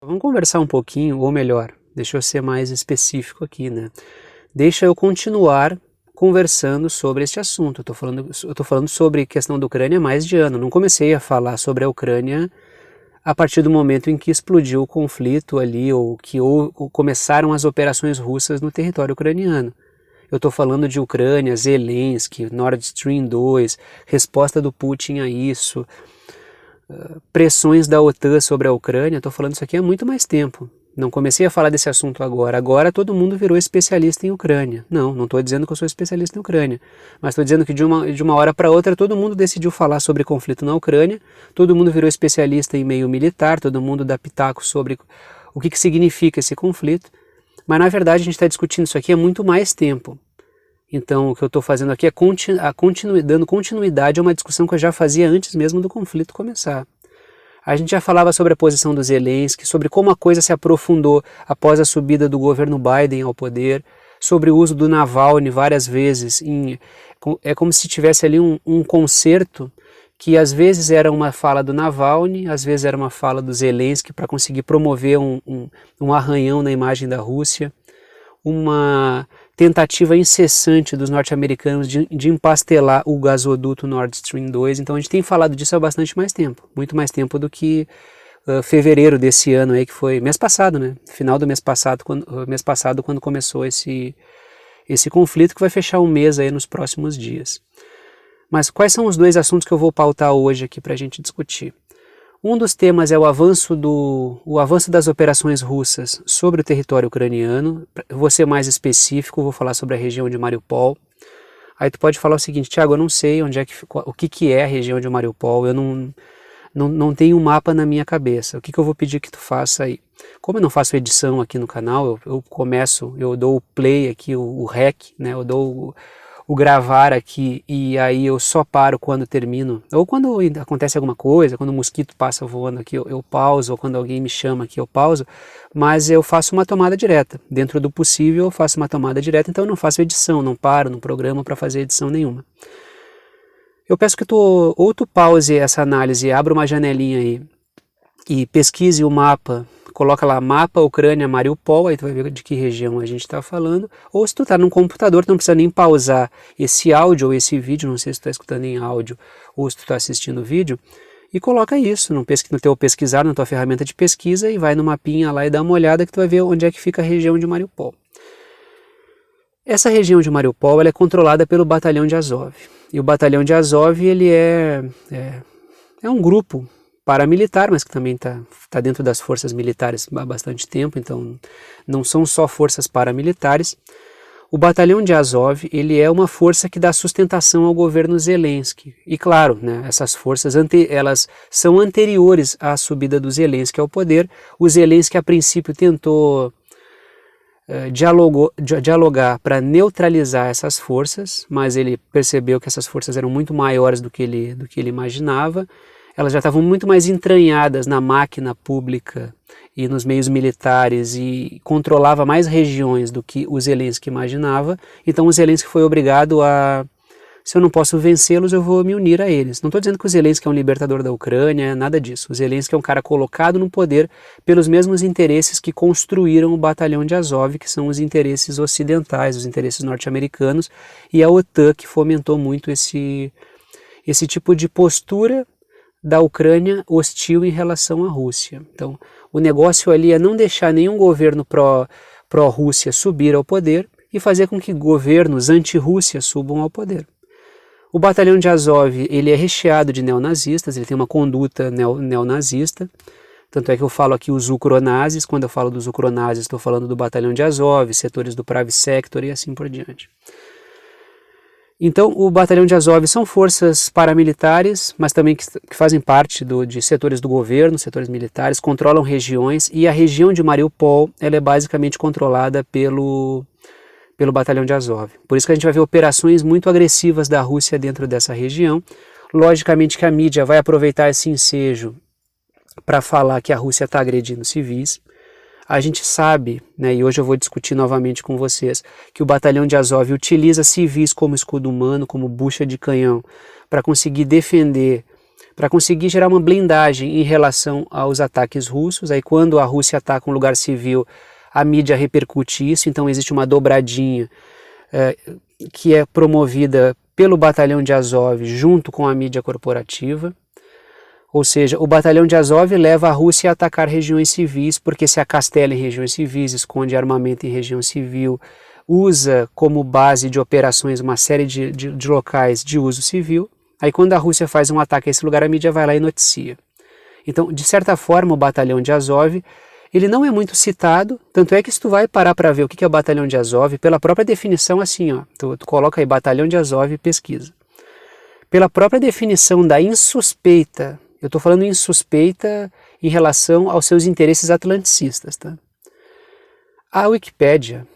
vamos conversar um pouquinho, ou melhor, deixa eu ser mais específico aqui, né? Deixa eu continuar conversando sobre este assunto. Eu tô falando sobre a questão da Ucrânia há mais de ano. Não comecei a falar sobre a Ucrânia a partir do momento em que explodiu o conflito ali, ou começaram as operações russas no território ucraniano. Eu estou falando de Ucrânia, Zelensky, Nord Stream 2, resposta do Putin a isso, pressões da OTAN sobre a Ucrânia. Estou falando isso aqui há muito mais tempo. Não comecei a falar desse assunto agora. Agora todo mundo virou especialista em Ucrânia. Não estou dizendo que eu sou especialista em Ucrânia, mas estou dizendo que de uma hora para outra todo mundo decidiu falar sobre conflito na Ucrânia, todo mundo virou especialista em meio militar, todo mundo dá pitaco sobre o que significa esse conflito, mas na verdade a gente está discutindo isso aqui há muito mais tempo. Então o que eu estou fazendo aqui é dando continuidade a uma discussão que eu já fazia antes mesmo do conflito começar. A gente já falava sobre a posição do Zelensky, sobre como a coisa se aprofundou após a subida do governo Biden ao poder, sobre o uso do Navalny várias vezes. É como se tivesse ali um concerto que às vezes era uma fala do Navalny, às vezes era uma fala do Zelensky para conseguir promover um arranhão na imagem da Rússia, uma tentativa incessante dos norte-americanos de empastelar o gasoduto Nord Stream 2. Então a gente tem falado disso há bastante mais tempo, muito mais tempo do que fevereiro desse ano aí, que foi mês passado, né? Final do mês passado, quando começou esse conflito, que vai fechar um mês aí nos próximos dias. Mas quais são os dois assuntos que eu vou pautar hoje aqui para a gente discutir? Um dos temas é o avanço das operações russas sobre o território ucraniano. Eu vou ser mais específico, vou falar sobre a região de Mariupol. Aí tu pode falar o seguinte: Thiago, eu não sei o que é a região de Mariupol, eu não tenho um mapa na minha cabeça. O que eu vou pedir que tu faça aí? Como eu não faço edição aqui no canal, eu dou o play aqui, o rec, né? Eu dou o gravar aqui e aí eu só paro quando termino, ou quando acontece alguma coisa, quando o mosquito passa voando aqui eu pauso, ou quando alguém me chama aqui eu pauso, mas eu faço uma tomada direta, dentro do possível eu faço uma tomada direta, então eu não faço edição, não paro no programa para fazer edição nenhuma. Eu peço que tu pause essa análise, abra uma janelinha aí e pesquise o mapa. Coloca lá mapa Ucrânia Mariupol, aí tu vai ver de que região a gente está falando. Ou se tu está num computador, tu não precisa nem pausar esse áudio ou esse vídeo, não sei se tu está escutando em áudio ou se tu está assistindo o vídeo, e coloca isso no teu pesquisar, na tua ferramenta de pesquisa, e vai no mapinha lá e dá uma olhada que tu vai ver onde é que fica a região de Mariupol. Essa região de Mariupol ela é controlada pelo Batalhão de Azov. E o Batalhão de Azov ele é um grupo paramilitar, mas que também está dentro das forças militares há bastante tempo, então não são só forças paramilitares. O Batalhão de Azov ele é uma força que dá sustentação ao governo Zelensky. E claro, né, essas forças elas são anteriores à subida do Zelensky ao poder. O Zelensky a princípio tentou dialogar para neutralizar essas forças, mas ele percebeu que essas forças eram muito maiores do que ele imaginava. Elas já estavam muito mais entranhadas na máquina pública e nos meios militares e controlava mais regiões do que o Zelensky imaginava. Então o Zelensky foi obrigado se eu não posso vencê-los, eu vou me unir a eles. Não estou dizendo que o Zelensky é um libertador da Ucrânia, nada disso. O Zelensky é um cara colocado no poder pelos mesmos interesses que construíram o Batalhão de Azov, que são os interesses ocidentais, os interesses norte-americanos, e a OTAN que fomentou muito esse tipo de postura da Ucrânia hostil em relação à Rússia. Então, o negócio ali é não deixar nenhum governo pró-Rússia subir ao poder e fazer com que governos anti-Rússia subam ao poder. O Batalhão de Azov ele é recheado de neonazistas, ele tem uma conduta neonazista, tanto é que eu falo aqui os ucronazis. Quando eu falo dos ucronazis, estou falando do Batalhão de Azov, setores do Pravi Sector e assim por diante. Então, o Batalhão de Azov são forças paramilitares, mas também que fazem parte de setores do governo, setores militares, controlam regiões, e a região de Mariupol ela é basicamente controlada pelo Batalhão de Azov. Por isso que a gente vai ver operações muito agressivas da Rússia dentro dessa região. Logicamente que a mídia vai aproveitar esse ensejo para falar que a Rússia está agredindo civis. A gente sabe, né, e hoje eu vou discutir novamente com vocês, que o Batalhão de Azov utiliza civis como escudo humano, como bucha de canhão, para conseguir defender, para conseguir gerar uma blindagem em relação aos ataques russos. Aí quando a Rússia ataca um lugar civil, a mídia repercute isso, então existe uma dobradinha que é promovida pelo batalhão de Azov junto com a mídia corporativa. Ou seja, o batalhão de Azov leva a Rússia a atacar regiões civis, porque se acastela em regiões civis, esconde armamento em região civil, usa como base de operações uma série de locais de uso civil. Aí quando a Rússia faz um ataque a esse lugar, a mídia vai lá e noticia. Então, de certa forma, o batalhão de Azov, ele não é muito citado, tanto é que se tu vai parar para ver o que é o batalhão de Azov, pela própria definição assim, ó, tu coloca aí batalhão de Azov e pesquisa. Pela própria definição da insuspeita, eu estou falando insuspeita em relação aos seus interesses atlanticistas, tá? A Wikipedia,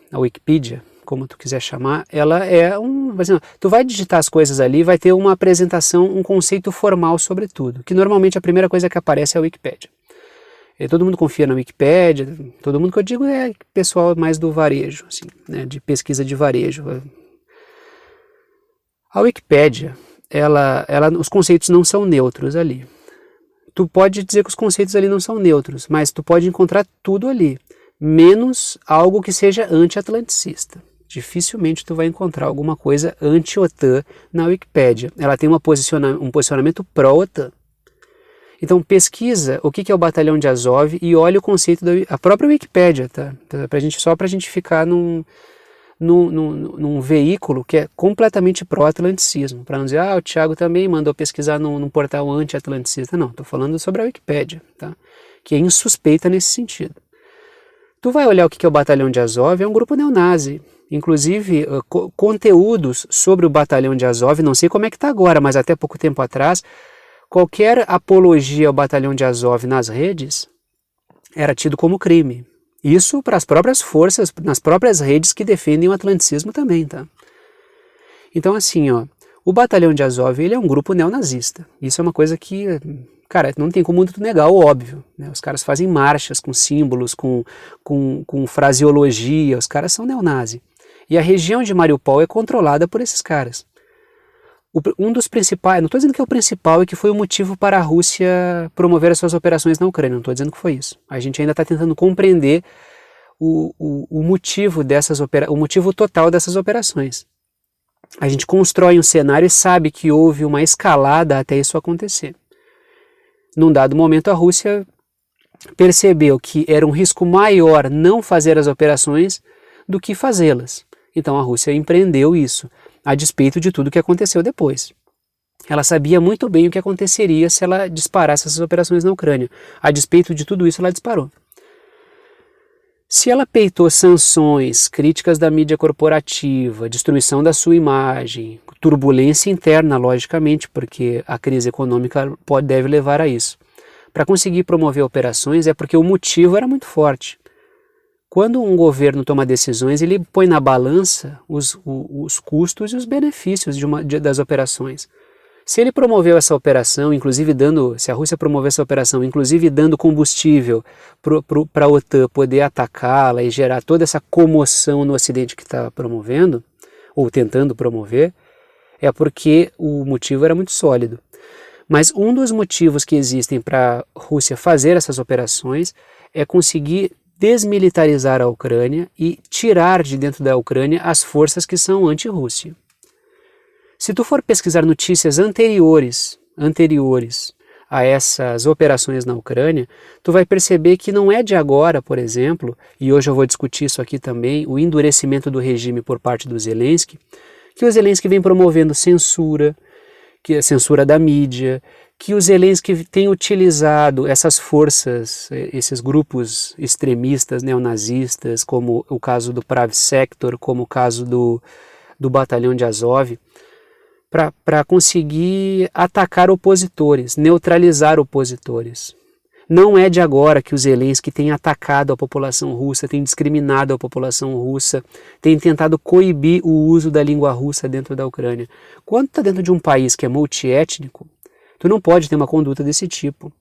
como tu quiser chamar, ela é assim, tu vai digitar as coisas ali, vai ter uma apresentação, um conceito formal sobre tudo, que normalmente a primeira coisa que aparece é a Wikipedia. E todo mundo confia na Wikipedia, todo mundo que eu digo é pessoal mais do varejo, assim, né, de pesquisa de varejo. A Wikipedia, os conceitos não são neutros ali. Tu pode dizer que os conceitos ali não são neutros, mas tu pode encontrar tudo ali, menos algo que seja anti-atlanticista. Dificilmente tu vai encontrar alguma coisa anti-OTAN na Wikipédia. Ela tem um posicionamento pró-OTAN. Então pesquisa o que é o batalhão de Azov e olha o conceito da própria Wikipédia, tá? Só para a gente ficar num veículo que é completamente pró-atlanticismo, para não dizer, o Thiago também mandou pesquisar num portal anti-atlanticista. Não, estou falando sobre a Wikipédia, tá? Que é insuspeita nesse sentido. Tu vai olhar o que é o batalhão de Azov, é um grupo neonazi. Inclusive, conteúdos sobre o batalhão de Azov, não sei como é que está agora, mas até pouco tempo atrás, qualquer apologia ao batalhão de Azov nas redes era tido como crime. Isso para as próprias forças, nas próprias redes que defendem o atlanticismo também, tá? Então assim, o batalhão de Azov, ele é um grupo neonazista. Isso é uma coisa que, cara, não tem como tu negar o óbvio, né? Os caras fazem marchas com símbolos, com fraseologia, os caras são neonazi. E a região de Mariupol é controlada por esses caras. Um dos principais, não estou dizendo que é o principal e que foi o motivo para a Rússia promover as suas operações na Ucrânia, não estou dizendo que foi isso. A gente ainda está tentando compreender o motivo o motivo total dessas operações. A gente constrói um cenário e sabe que houve uma escalada até isso acontecer. Num dado momento a Rússia percebeu que era um risco maior não fazer as operações do que fazê-las. Então a Rússia empreendeu isso, a despeito de tudo que aconteceu depois. Ela sabia muito bem o que aconteceria se ela disparasse essas operações na Ucrânia. A despeito de tudo isso, ela disparou. Se ela peitou sanções, críticas da mídia corporativa, destruição da sua imagem, turbulência interna, logicamente, porque a crise econômica deve levar a isso. Para conseguir promover operações é porque o motivo era muito forte. Quando um governo toma decisões, ele põe na balança os custos e os benefícios das operações. Se ele promoveu essa operação, se a Rússia promoveu essa operação, inclusive dando combustível para a OTAN poder atacá-la e gerar toda essa comoção no Ocidente que está promovendo, ou tentando promover, é porque o motivo era muito sólido. Mas um dos motivos que existem para a Rússia fazer essas operações é conseguir desmilitarizar a Ucrânia e tirar de dentro da Ucrânia as forças que são anti-Rússia. Se tu for pesquisar notícias anteriores a essas operações na Ucrânia, tu vai perceber que não é de agora, por exemplo, e hoje eu vou discutir isso aqui também, o endurecimento do regime por parte do Zelensky, que o Zelensky vem promovendo censura, que é a censura da mídia, que o Zelensky tem utilizado essas forças, esses grupos extremistas, neonazistas, como o caso do Prav Sector, como o caso do batalhão de Azov, para conseguir atacar opositores, neutralizar opositores. Não é de agora que o Zelensky tem atacado a população russa, tem discriminado a população russa, tem tentado coibir o uso da língua russa dentro da Ucrânia. Quando está dentro de um país que é multiétnico, tu não pode ter uma conduta desse tipo,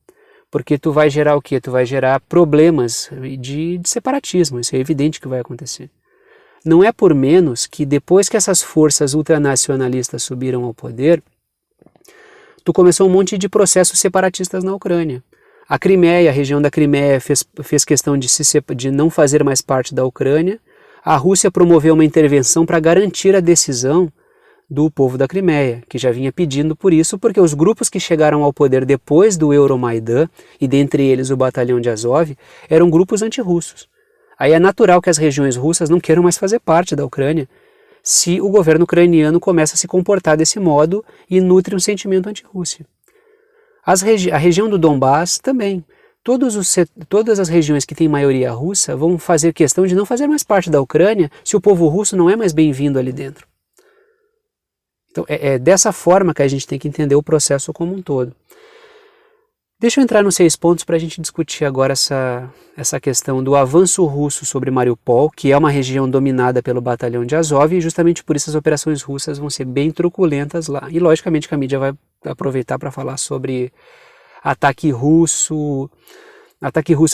porque tu vai gerar o quê? Tu vai gerar problemas de separatismo, isso é evidente que vai acontecer. Não é por menos que depois que essas forças ultranacionalistas subiram ao poder, tu começou um monte de processos separatistas na Ucrânia. A Crimeia, a região da Crimeia fez questão de não fazer mais parte da Ucrânia. A Rússia promoveu uma intervenção para garantir a decisão do povo da Crimeia, que já vinha pedindo por isso, porque os grupos que chegaram ao poder depois do Euromaidan, e dentre eles o Batalhão de Azov, eram grupos antirrussos. Aí é natural que as regiões russas não queiram mais fazer parte da Ucrânia, se o governo ucraniano começa a se comportar desse modo e nutre um sentimento anti-Rússia. A região do Donbass também. Todas as regiões que têm maioria russa vão fazer questão de não fazer mais parte da Ucrânia se o povo russo não é mais bem-vindo ali dentro. Então é dessa forma que a gente tem que entender o processo como um todo. Deixa eu entrar nos 6 pontos para a gente discutir agora essa questão do avanço russo sobre Mariupol, que é uma região dominada pelo Batalhão de Azov, e justamente por isso as operações russas vão ser bem truculentas lá. E logicamente que a mídia vai aproveitar para falar sobre ataque russo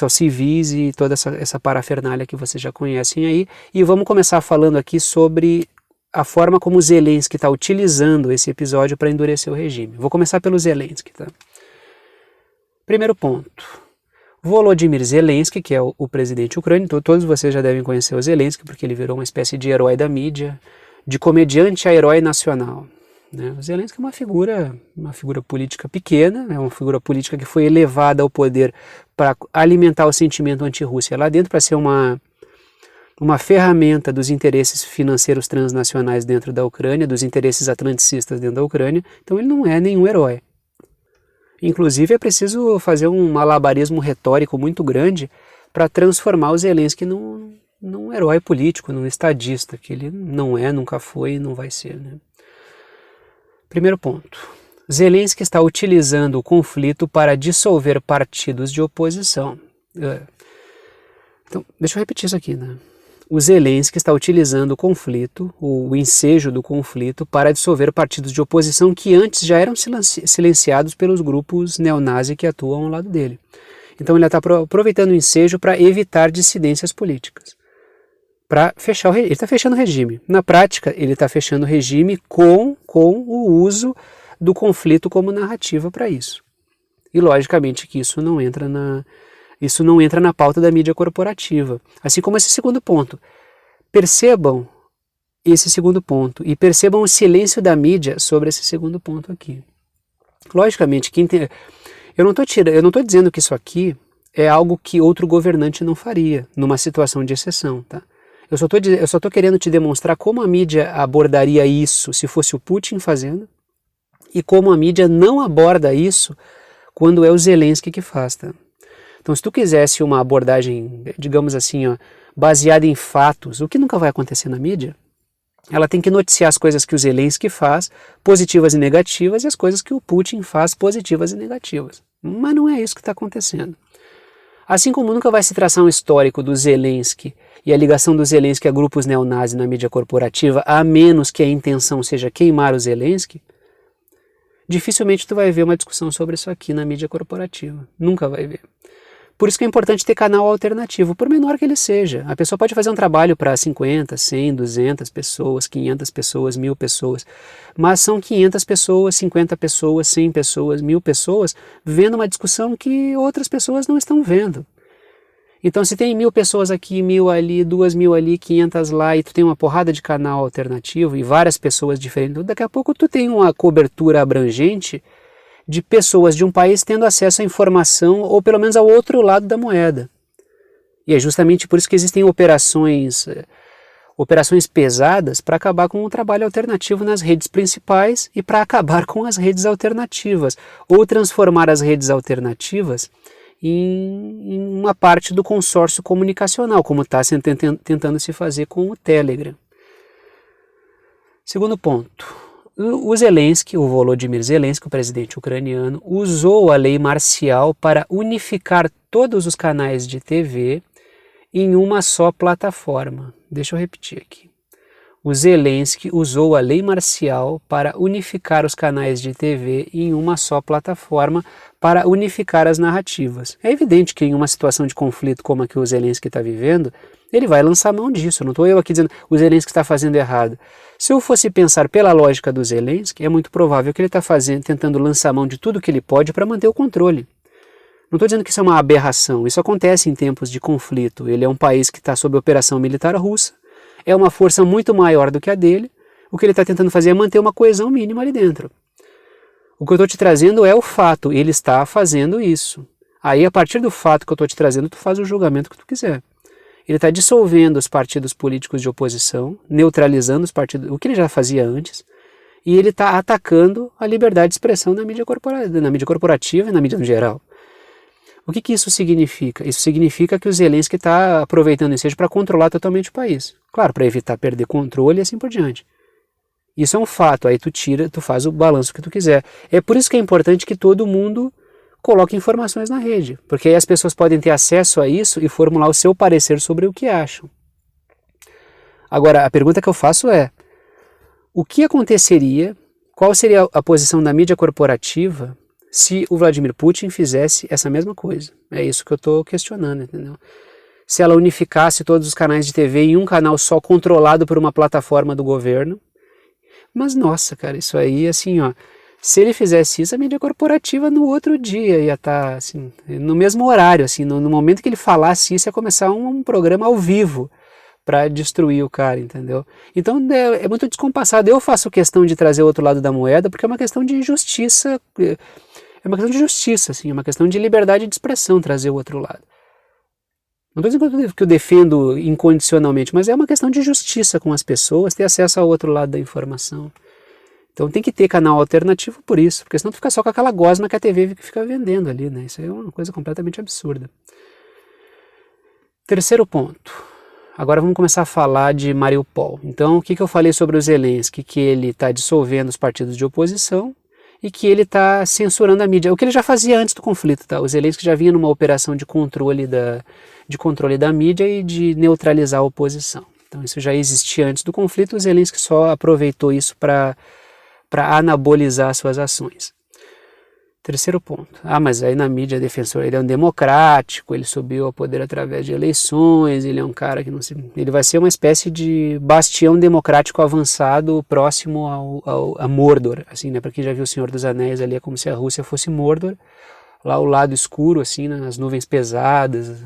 aos civis e toda essa parafernália que vocês já conhecem aí. E vamos começar falando aqui sobre a forma como o Zelensky está utilizando esse episódio para endurecer o regime. Vou começar pelo Zelensky, tá? Primeiro ponto. Volodymyr Zelensky, que é o presidente ucraniano, todos vocês já devem conhecer o Zelensky, porque ele virou uma espécie de herói da mídia, de comediante a herói nacional. Né? O Zelensky é uma figura política pequena, é uma figura política que foi elevada ao poder para alimentar o sentimento anti-Rússia lá dentro, para ser uma ferramenta dos interesses financeiros transnacionais dentro da Ucrânia, dos interesses atlanticistas dentro da Ucrânia. Então ele não é nenhum herói. Inclusive é preciso fazer um malabarismo retórico muito grande para transformar o Zelensky num herói político, num estadista, que ele não é, nunca foi e não vai ser. Né? Primeiro ponto. Zelensky está utilizando o conflito para dissolver partidos de oposição. Então, deixa eu repetir isso aqui, né? O Zelensky está utilizando o conflito, o ensejo do conflito, para dissolver partidos de oposição que antes já eram silenciados pelos grupos neonazis que atuam ao lado dele. Então ele está aproveitando o ensejo para evitar dissidências políticas. Ele está fechando o regime. Na prática, ele está fechando o regime com o uso do conflito como narrativa para isso. E logicamente que isso não entra na pauta da mídia corporativa. Assim como esse segundo ponto. Percebam esse segundo ponto e percebam o silêncio da mídia sobre esse segundo ponto aqui. Logicamente, eu não estou dizendo que isso aqui é algo que outro governante não faria, numa situação de exceção. Tá? Eu só estou querendo te demonstrar como a mídia abordaria isso se fosse o Putin fazendo e como a mídia não aborda isso quando é o Zelensky que faz. Tá? Então, se tu quisesse uma abordagem, digamos assim, baseada em fatos, o que nunca vai acontecer na mídia, ela tem que noticiar as coisas que o Zelensky faz, positivas e negativas, e as coisas que o Putin faz, positivas e negativas. Mas não é isso que está acontecendo. Assim como nunca vai se traçar um histórico do Zelensky e a ligação do Zelensky a grupos neonazis na mídia corporativa, a menos que a intenção seja queimar o Zelensky, dificilmente tu vai ver uma discussão sobre isso aqui na mídia corporativa. Nunca vai ver. Por isso que é importante ter canal alternativo, por menor que ele seja. A pessoa pode fazer um trabalho para 50, 100, 200 pessoas, 500 pessoas, 1000 pessoas, mas são 500 pessoas, 50 pessoas, 100 pessoas, 1000 pessoas, vendo uma discussão que outras pessoas não estão vendo. Então se tem 1000 pessoas aqui, 1000 ali, 2000 ali, 500 lá, e tu tem uma porrada de canal alternativo e várias pessoas diferentes, daqui a pouco tu tem uma cobertura abrangente de pessoas de um país tendo acesso à informação ou pelo menos ao outro lado da moeda. E é justamente por isso que existem operações pesadas para acabar com o trabalho alternativo nas redes principais e para acabar com as redes alternativas, ou transformar as redes alternativas em uma parte do consórcio comunicacional, como está tentando se fazer com o Telegram. Segundo ponto. O Volodymyr Zelensky, o presidente ucraniano, usou a lei marcial para unificar todos os canais de TV em uma só plataforma. Deixa eu repetir aqui. O Zelensky usou a lei marcial para unificar os canais de TV em uma só plataforma para unificar as narrativas. É evidente que em uma situação de conflito como a que o Zelensky está vivendo, ele vai lançar mão disso. Não estou eu aqui dizendo que o Zelensky está fazendo errado. Se eu fosse pensar pela lógica do Zelensky, é muito provável que ele está tentando lançar mão de tudo que ele pode para manter o controle. Não estou dizendo que isso é uma aberração, isso acontece em tempos de conflito. Ele é um país que está sob operação militar russa, é uma força muito maior do que a dele, o que ele está tentando fazer é manter uma coesão mínima ali dentro. O que eu estou te trazendo é o fato, ele está fazendo isso. Aí, a partir do fato que eu estou te trazendo, tu faz o julgamento que tu quiser. Ele está dissolvendo os partidos políticos de oposição, neutralizando os partidos, o que ele já fazia antes, e ele está atacando a liberdade de expressão na mídia corporativa e na mídia no geral. O que isso significa? Isso significa que o Zelensky está aproveitando isso para controlar totalmente o país. Claro, para evitar perder controle e assim por diante. Isso é um fato, aí tu faz o balanço que tu quiser. É por isso que é importante que todo mundo coloque informações na rede, porque aí as pessoas podem ter acesso a isso e formular o seu parecer sobre o que acham. Agora, a pergunta que eu faço é, o que aconteceria, qual seria a posição da mídia corporativa se o Vladimir Putin fizesse essa mesma coisa? É isso que eu estou questionando, entendeu? Se ela unificasse todos os canais de TV em um canal só controlado por uma plataforma do governo. Mas nossa, cara, isso aí, assim, ó, se ele fizesse isso, a mídia corporativa no outro dia ia estar, assim, no mesmo horário, assim, no momento que ele falasse isso, ia começar um programa ao vivo para destruir o cara, entendeu? Então é muito descompassado. Eu faço questão de trazer o outro lado da moeda porque é uma questão de justiça, assim, é uma questão de liberdade de expressão trazer o outro lado. Não estou dizendo que eu defendo incondicionalmente, mas é uma questão de justiça com as pessoas, ter acesso ao outro lado da informação. Então tem que ter canal alternativo por isso, porque senão tu fica só com aquela gosma que a TV fica vendendo ali, né? Isso é uma coisa completamente absurda. Terceiro ponto. Agora vamos começar a falar de Mariupol. Então o que eu falei sobre o Zelensky? Que ele está dissolvendo os partidos de oposição e que ele está censurando a mídia. O que ele já fazia antes do conflito, tá? O Zelensky já vinha numa operação de controle da mídia e de neutralizar a oposição. Então isso já existia antes do conflito, o Zelensky só aproveitou isso para anabolizar suas ações. Terceiro ponto. Mas aí na mídia defensor, ele é um democrático, ele subiu ao poder através de eleições, ele é um cara que não se... Ele vai ser uma espécie de bastião democrático avançado próximo a Mordor, assim, né? Para quem já viu O Senhor dos Anéis ali, é como se a Rússia fosse Mordor, lá o lado escuro, assim, né? As nuvens pesadas,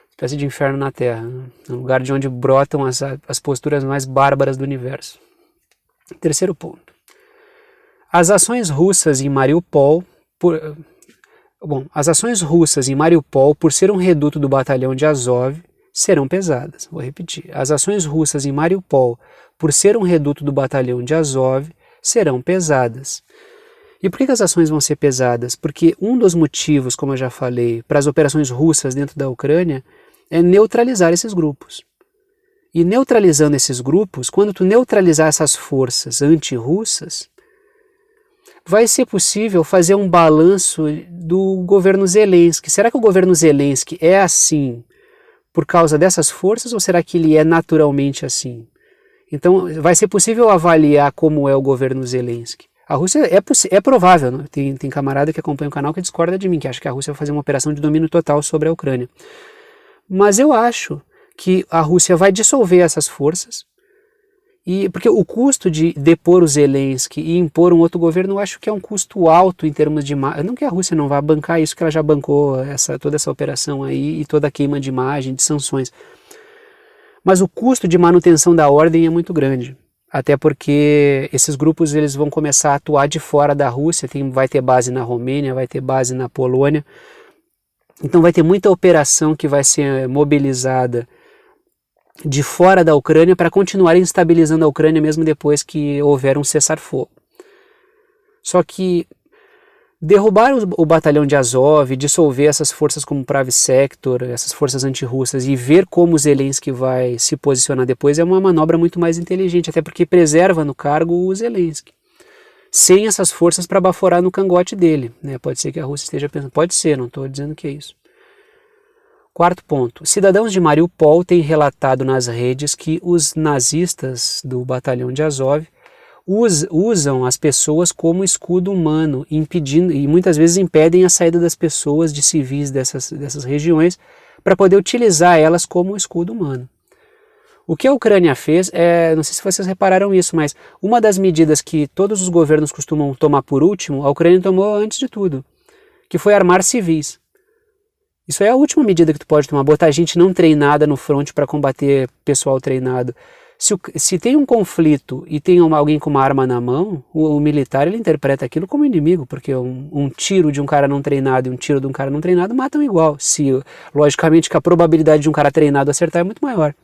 espécie de inferno na Terra, né? Um lugar de onde brotam as posturas mais bárbaras do universo. Terceiro ponto. As ações russas em Mariupol, por ser um reduto do batalhão de Azov, serão pesadas. Vou repetir. As ações russas em Mariupol, por ser um reduto do batalhão de Azov, serão pesadas. E por que as ações vão ser pesadas? Porque um dos motivos, como eu já falei, para as operações russas dentro da Ucrânia é neutralizar esses grupos. E neutralizando esses grupos, quando tu neutralizar essas forças anti-russas, vai ser possível fazer um balanço do governo Zelensky. Será que o governo Zelensky é assim por causa dessas forças ou será que ele é naturalmente assim? Então vai ser possível avaliar como é o governo Zelensky. A Rússia é provável, né? Tem camarada que acompanha o canal que discorda de mim, que acha que a Rússia vai fazer uma operação de domínio total sobre a Ucrânia. Mas eu acho que a Rússia vai dissolver essas forças, porque o custo de depor o Zelensky e impor um outro governo, eu acho que é um custo alto em termos de... Não que a Rússia não vá bancar isso, que ela já bancou toda essa operação aí e toda a queima de imagem, de sanções. Mas o custo de manutenção da ordem é muito grande. Até porque esses grupos eles vão começar a atuar de fora da Rússia, vai ter base na Romênia, vai ter base na Polônia. Então vai ter muita operação que vai ser mobilizada de fora da Ucrânia para continuar estabilizando a Ucrânia mesmo depois que houver um cessar-fogo. Só que derrubar o batalhão de Azov, dissolver essas forças como Pravi Sector, essas forças antirrussas e ver como Zelensky vai se posicionar depois é uma manobra muito mais inteligente, até porque preserva no cargo o Zelensky. Sem essas forças para baforar no cangote dele, né? Pode ser que a Rússia esteja pensando, pode ser, não estou dizendo que é isso. Quarto ponto, cidadãos de Mariupol têm relatado nas redes que os nazistas do batalhão de Azov usam as pessoas como escudo humano, impedindo, e muitas vezes impedem a saída das pessoas, de civis dessas regiões, para poder utilizar elas como escudo humano. O que a Ucrânia fez, não sei se vocês repararam isso, mas uma das medidas que todos os governos costumam tomar por último, a Ucrânia tomou antes de tudo, que foi armar civis. Isso é a última medida que tu pode tomar, botar gente não treinada no fronte para combater pessoal treinado. Se tem um conflito e tem alguém com uma arma na mão, o militar ele interpreta aquilo como inimigo, porque um tiro de um cara não treinado e um tiro de um cara não treinado matam igual, logicamente que a probabilidade de um cara treinado acertar é muito maior.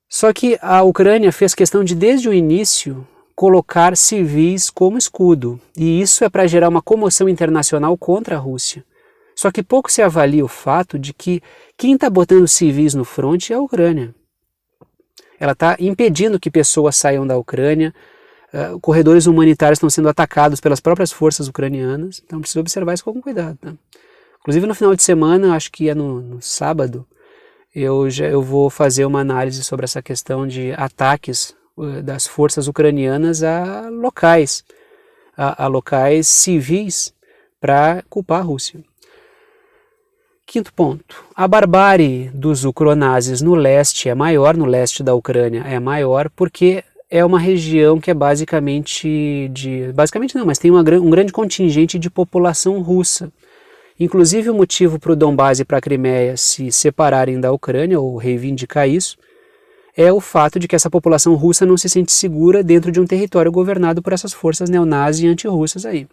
Só que a Ucrânia fez questão de, desde o início, colocar civis como escudo, e isso é para gerar uma comoção internacional contra a Rússia. Só que pouco se avalia o fato de que quem está botando civis no fronte é a Ucrânia. Ela está impedindo que pessoas saiam da Ucrânia, corredores humanitários estão sendo atacados pelas próprias forças ucranianas, então precisa observar isso com cuidado. Tá? Inclusive no final de semana, acho que é no sábado, eu vou fazer uma análise sobre essa questão de ataques das forças ucranianas a locais civis para culpar a Rússia. Quinto ponto, a barbárie dos ucronazis no leste é maior, no leste da Ucrânia é maior, porque é uma região que é basicamente não, mas tem um grande contingente de população russa. Inclusive o motivo para o Donbás e para a Crimeia se separarem da Ucrânia, ou reivindicar isso, é o fato de que essa população russa não se sente segura dentro de um território governado por essas forças neonazis e antirrussas aí.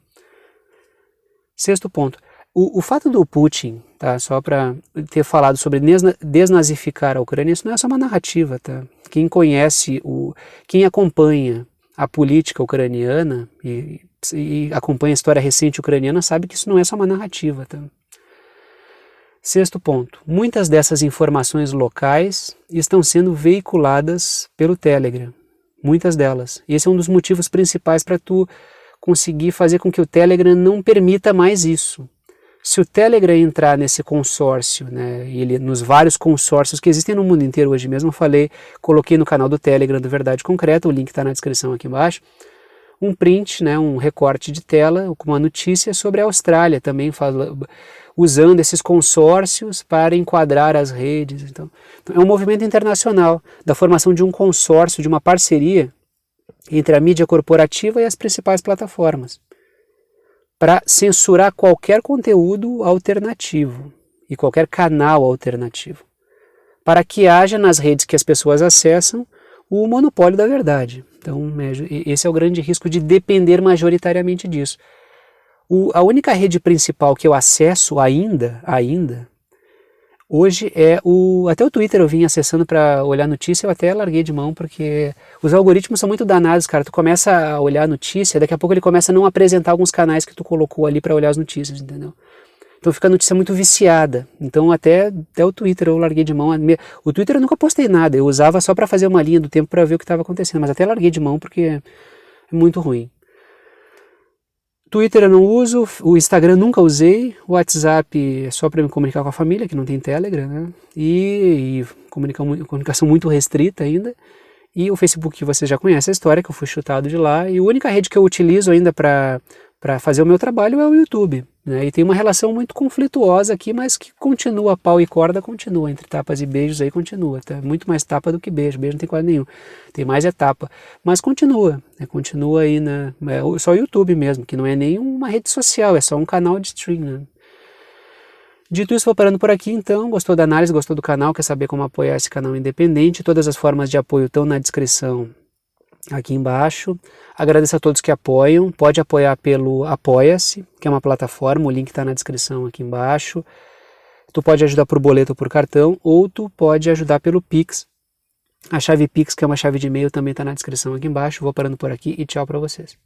Sexto ponto, o fato do Putin, tá, só para ter falado sobre desnazificar a Ucrânia, isso não é só uma narrativa, tá? Quem acompanha a política ucraniana e acompanha a história recente ucraniana sabe que isso não é só uma narrativa. Tá? Sexto ponto, muitas dessas informações locais estão sendo veiculadas pelo Telegram, muitas delas. Esse é um dos motivos principais para tu conseguir fazer com que o Telegram não permita mais isso. Se o Telegram entrar nesse consórcio, né, nos vários consórcios que existem no mundo inteiro hoje mesmo, coloquei no canal do Telegram do Verdade Concreta, o link está na descrição aqui embaixo, um print, né, um recorte de tela com uma notícia sobre a Austrália também, usando esses consórcios para enquadrar as redes. Então, é um movimento internacional da formação de um consórcio, de uma parceria entre a mídia corporativa e as principais plataformas, para censurar qualquer conteúdo alternativo e qualquer canal alternativo, para que haja nas redes que as pessoas acessam o monopólio da verdade. Então, esse é o grande risco de depender majoritariamente disso. A única rede principal que eu acesso ainda, hoje até o Twitter eu vim acessando para olhar notícia, eu até larguei de mão, porque os algoritmos são muito danados, cara. Tu começa a olhar a notícia, daqui a pouco ele começa a não apresentar alguns canais que tu colocou ali para olhar as notícias, entendeu? Então fica a notícia muito viciada. Então até o Twitter eu larguei de mão. O Twitter eu nunca postei nada, eu usava só para fazer uma linha do tempo para ver o que estava acontecendo, mas até larguei de mão porque é muito ruim. Twitter eu não uso, o Instagram nunca usei, o WhatsApp é só para me comunicar com a família, que não tem Telegram, né? E comunicação muito restrita ainda. E o Facebook, que você já conhece a história, que eu fui chutado de lá. E a única rede que eu utilizo ainda para fazer o meu trabalho é o YouTube. Né? E tem uma relação muito conflituosa aqui, mas que continua, pau e corda continua, entre tapas e beijos aí continua. Tá? Muito mais tapa do que beijo, beijo não tem quase nenhum. Tem mais etapa, mas continua. Né? Continua aí, só o YouTube mesmo, que não é nem uma rede social, é só um canal de stream. Né? Dito isso, vou parando por aqui então. Gostou da análise, gostou do canal, quer saber como apoiar esse canal independente? Todas as formas de apoio estão na descrição aqui embaixo. Agradeço a todos que apoiam. Pode apoiar pelo Apoia-se, que é uma plataforma, o link está na descrição aqui embaixo. Tu pode ajudar por boleto ou por cartão, ou tu pode ajudar pelo Pix. A chave Pix, que é uma chave de e-mail, também está na descrição aqui embaixo. Vou parando por aqui e tchau para vocês.